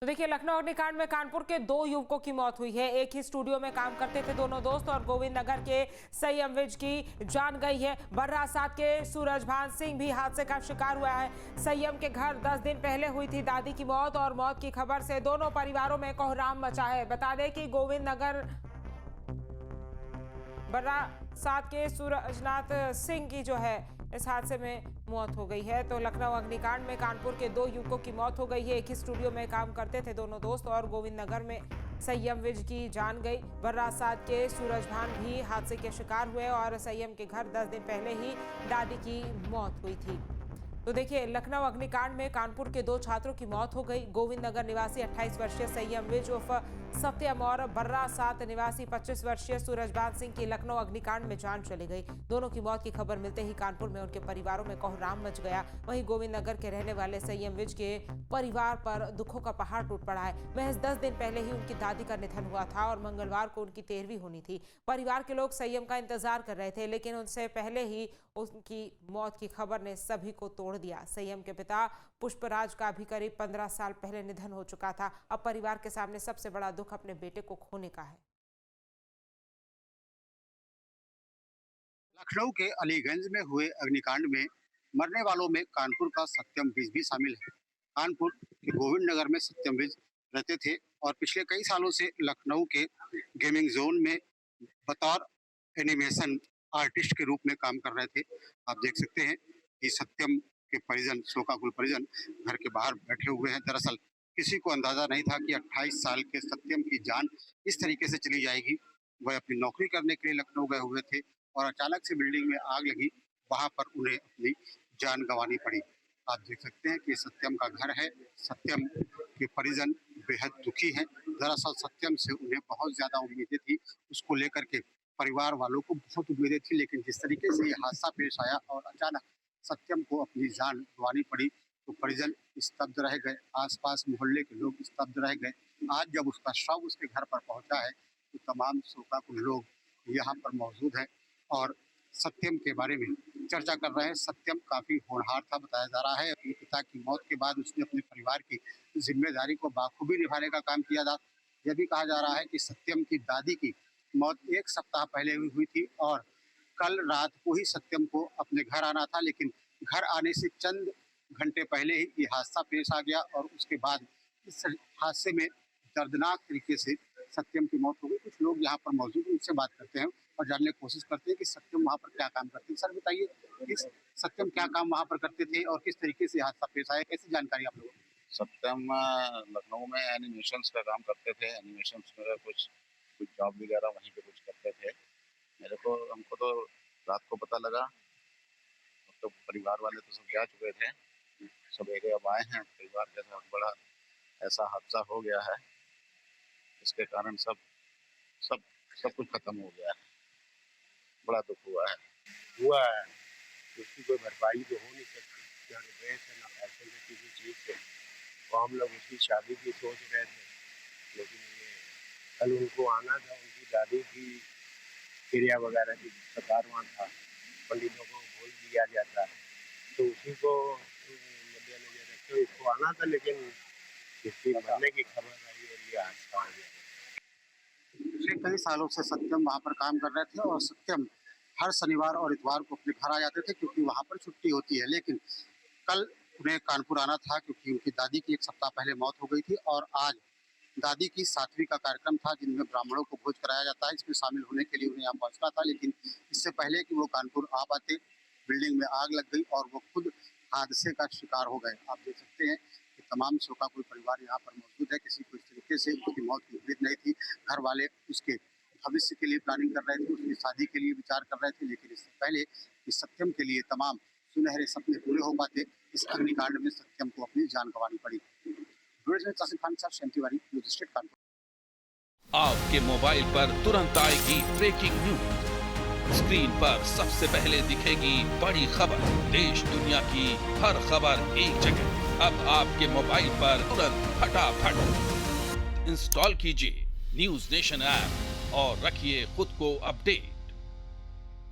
तो देखिए, लखनऊ अग्निकांड में कानपुर के 2 युवकों की मौत हुई है। एक ही स्टूडियो में काम करते थे दोनों दोस्त और गोविंद नगर के संयम विज की जान गई है। बर्रासात के सूरजभान सिंह भी हादसे का शिकार हुआ है। संयम के घर 10 दिन पहले हुई थी दादी की मौत और मौत की खबर से दोनों परिवारों में कोहराम मचा है। बता दें कि गोविंद नगर बर्रासात के सूरजनाथ सिंह की जो है इस हादसे में मौत हो गई है। तो लखनऊ अग्निकांड में कानपुर के 2 युवकों की मौत हो गई है। एक ही स्टूडियो में काम करते थे दोनों दोस्त और गोविंद नगर में संयम विज की जान गई। बर्रासात के सूरजभान भी हादसे के शिकार हुए और संयम के घर 10 दिन पहले ही दादी की मौत हुई थी। तो देखिए, लखनऊ अग्निकांड में कानपुर के 2 छात्रों की मौत हो गई। गोविंद नगर निवासी 28 वर्षीय संयम विज उर्फ सत्यम और बर्रासात निवासी 25 वर्षीय सूरजभान सिंह की लखनऊ अग्निकांड में जान चली गई। दोनों की मौत की खबर मिलते ही कानपुर में उनके परिवारों में कोहराम मच गया। वहीं गोविंद नगर के रहने वाले संयम विज के परिवार पर दुखों का पहाड़ टूट पड़ा है। महज 10 दिन पहले ही उनकी दादी का निधन हुआ था और मंगलवार को उनकी 13वीं होनी थी। परिवार के लोग संयम का इंतजार कर रहे थे, लेकिन उनसे पहले ही उनकी मौत की खबर ने सभी को तोड़ दिया। संयम के पिता पुष्पराज का भी करीब 15 साल पहले निधन हो चुका था। अब परिवार के सामने सबसे बड़ा दुख अपने बेटे को खोने का है। लखनऊ के अलीगंज में हुए अग्निकांड में मरने वालों में कानपुर का सत्यम विज भी शामिल है। कानपुर के गोविंद नगर में सत्यम विज रहते थे और पिछले कई सालों से लखनऊ के गेमिंग जोन में बतौर एनिमेशन आर्टिस्ट के रूप में काम कर रहे थे। आप देख सकते हैं कि सत्यम के परिजन, शोकाकुल परिजन घर के बाहर बैठे हुए हैं। दरअसल किसी को अंदाजा नहीं था कि 28 साल के सत्यम की जान इस तरीके से चली जाएगी। वह अपनी नौकरी करने के लिए लखनऊ गए हुए थे और अचानक से बिल्डिंग में आग लगी। वहां पर उन्हें अपनी जान गंवानी पड़ी। आप देख सकते हैं कि सत्यम का घर है। सत्यम के परिजन बेहद दुखी हैं। दरअसल सत्यम से उन्हें बहुत ज्यादा उम्मीदें थी, उसको लेकर के परिवार वालों को बहुत उम्मीदें थी, लेकिन जिस तरीके से ये हादसा पेश आया और अचानक सत्यम को अपनी जान गंवानी पड़ी तो परिजन स्तब्ध रह गए। आसपास मोहल्ले के लोग स्तब्ध रह गए। आज जब उसका शव उसके घर पर पहुंचा है तो तमाम शोकाकुल लोग यहाँ पर मौजूद हैं और सत्यम के बारे में चर्चा कर रहे हैं। सत्यम काफी होनहार था, बताया जा रहा है। अपने पिता की मौत के बाद उसने अपने परिवार की जिम्मेदारी को बाखूबी निभाने का काम किया था। यह भी कहा जा रहा है कि सत्यम की दादी की मौत 1 सप्ताह पहले हुई थी और कल रात को ही सत्यम को अपने घर आना था, लेकिन घर आने से चंद घंटे पहले ही ये हादसा पेश आ गया और उसके बाद इस हादसे में दर्दनाक तरीके से सत्यम की मौत हो गई। कुछ लोग यहाँ पर मौजूद हैं, उनसे बात करते हैं और जानने की कोशिश करते हैं कि सत्यम वहाँ पर क्या काम करते हैं। सर बताइए कि सत्यम क्या काम वहाँ पर करते थे और किस तरीके से हादसा पेश आया, कैसी जानकारी आप लोगों को? सत्यम लखनऊ में एनिमेशंस का काम करते थे। एनिमेशंस में कुछ कुछ जॉब वगैरह वहीं पे कुछ करते थे। हमको तो रात को पता लगा। अब तो परिवार वाले तो सब जा चुके थे, सवेरे अब आए हैं। परिवार के साथ बड़ा ऐसा हादसा हो गया है, इसके कारण सब सब सब कुछ खत्म हो गया है। बड़ा दुख हुआ है। उसकी कोई भरपाई तो हो नहीं सकती, ना रुपये से ना पैसे से, किसी चीज़ से। तो हम लोग उसकी शादी की सोच रहे थे, लेकिन ये कल उनको आना था। उनकी दादी की क्रिया वगैरह की सरकार वहाँ था, पंडितों को बोल दिया जाता है, तो उसी को मद्देनजर रखते हुए उसको आना था, लेकिन इसकी मरने की खबर आई और ये हादसा हो गया। पिछले कई सालों से सत्यम वहाँ पर काम कर रहे थे और सत्यम हर शनिवार और इतवार को अपने घर आ जाते थे क्योंकि वहाँ पर छुट्टी होती है। लेकिन कल उन्हें कानपुर आना था क्योंकि उनकी दादी की 1 सप्ताह पहले मौत हो गई थी और आज दादी की 7वीं का कार्यक्रम था जिनमें ब्राह्मणों को भोज कराया जाता है। इसमें शामिल होने के लिए उन्हें यहाँ पहुँचना था, लेकिन इससे पहले कि वो कानपुर आ पाते बिल्डिंग में आग लग गई और वो खुद हादसे का शिकार हो गए। आप देख सकते हैं कि तमाम शोकाकुल परिवार यहाँ पर मौजूद है। किसी को इस तरीके से उसकी मौत की उम्मीद नहीं थी। घर वाले उसके भविष्य के लिए प्लानिंग कर रहे थे, उसकी शादी के लिए विचार कर रहे थे, लेकिन इससे पहले इस सत्यम के लिए तमाम सुनहरे सपने पूरे हो पाते, इस अग्निकांड में सत्यम को अपनी जान गंवानी पड़ी। आपके मोबाइल पर तुरंत आएगी ब्रेकिंग न्यूज। स्क्रीन पर सबसे पहले दिखेगी बड़ी खबर। देश दुनिया की हर खबर एक जगह। अब आपके मोबाइल पर तुरंत फटाफट इंस्टॉल कीजिए न्यूज नेशन ऐप और रखिए खुद को अपडेट।